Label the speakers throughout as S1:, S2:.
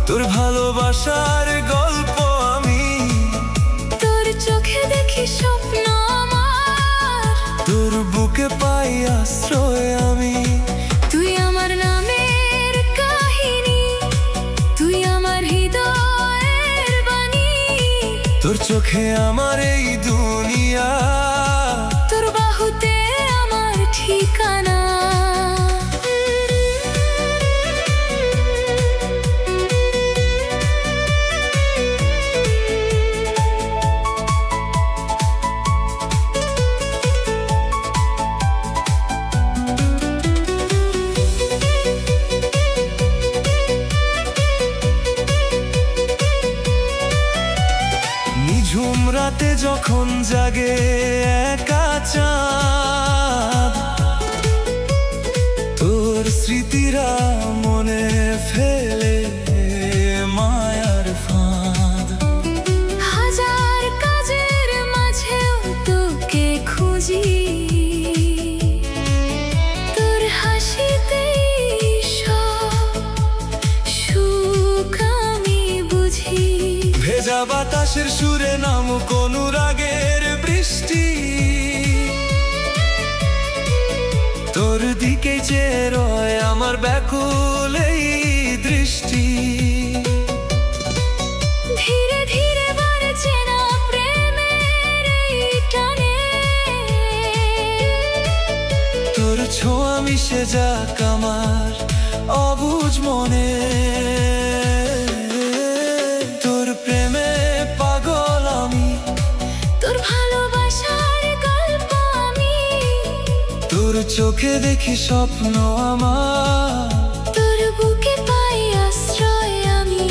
S1: তোর ভালোবাসার গল্প আমি,
S2: তোর চোখে দেখি স্বপ্ন আমার,
S1: তোর বুকে পাই আশ্রয় আমি।
S2: তুই আমার নামের কাহিনী, তুই আমার হৃদয়ের বাণী।
S1: তোর চোখে আমার এই দুনিয়া,
S2: তোর বাহুতে আমার ঠিকানা।
S1: নিঝুম রাতে যখন জাগে একা চাঁদ, তোর স্মৃতিরা মনে ফেলে মায়ার ফাঁদ।
S2: হাজার কাজের মাঝেও তোকে খুঁজি, তোর হাসিতেই সব সুখ আমি বুঝি।
S1: ভেজা বাতাসের সুরে নামুক অনুরাগের বৃষ্টি, তোর দিকে চেয়ে রয় আমার ব্যাকুল এই দৃষ্টি।
S2: ধীরে ধীরে বাড়ছে না প্রেমের এই টানে,
S1: তোর ছোঁয়া মিশে যাক আমার অবুঝ মনে। তোর প্রেমে পাগল আমি,
S2: তোর ভালোবাসার গল্প আমি।
S1: তোর চোখে দেখি স্বপ্ন আমার,
S2: তোর বুকে পাই আশ্রয় আমি।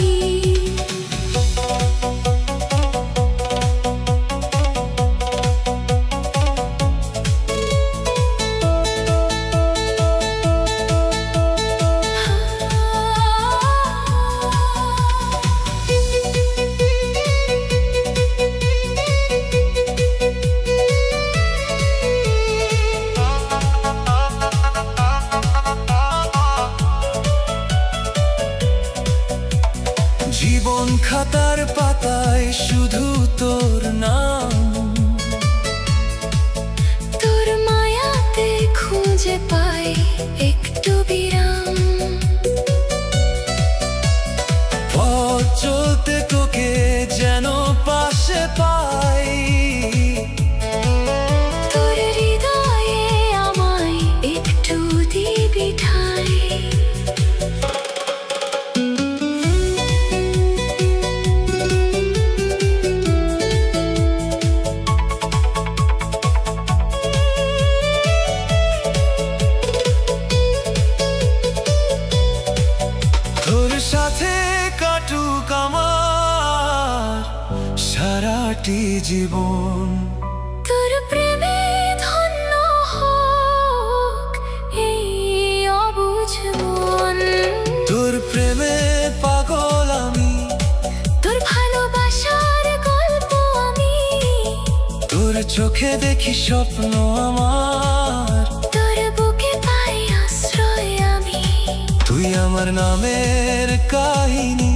S1: জীবন খাতার পাতায় শুধু তোর নাম,
S2: তোর মায়াতে খুঁজে পাই একটু বিরাম।
S1: পথ চলতে তোকে যেন পাশে পাই,
S2: তোর হৃদয়ে আমায় একটু দিবি ঠাই।
S1: তোর সাথে কাটুক আমার সারাটি জীবন।
S2: তোর প্রেমে ধন্য হোক এই অবুঝ মন।
S1: তোর প্রেমে পাগল আমি,
S2: তোর ভালোবাসার গল্প আমি।
S1: তোর চোখে দেখি স্বপ্ন আমার,
S2: তোর বুকে পাই আশ্রয় আমি।
S1: তুই আমার নামের কাহিনী,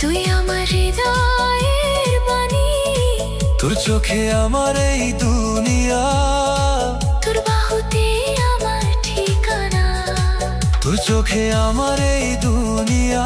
S2: তুই আমার হৃদয়ের বাণী।
S1: তোর চোখে আমার এই দুনিয়া,
S2: তোর বাহুতে আমার ঠিকানা।
S1: তোর চোখে আমার এই দুনিয়া।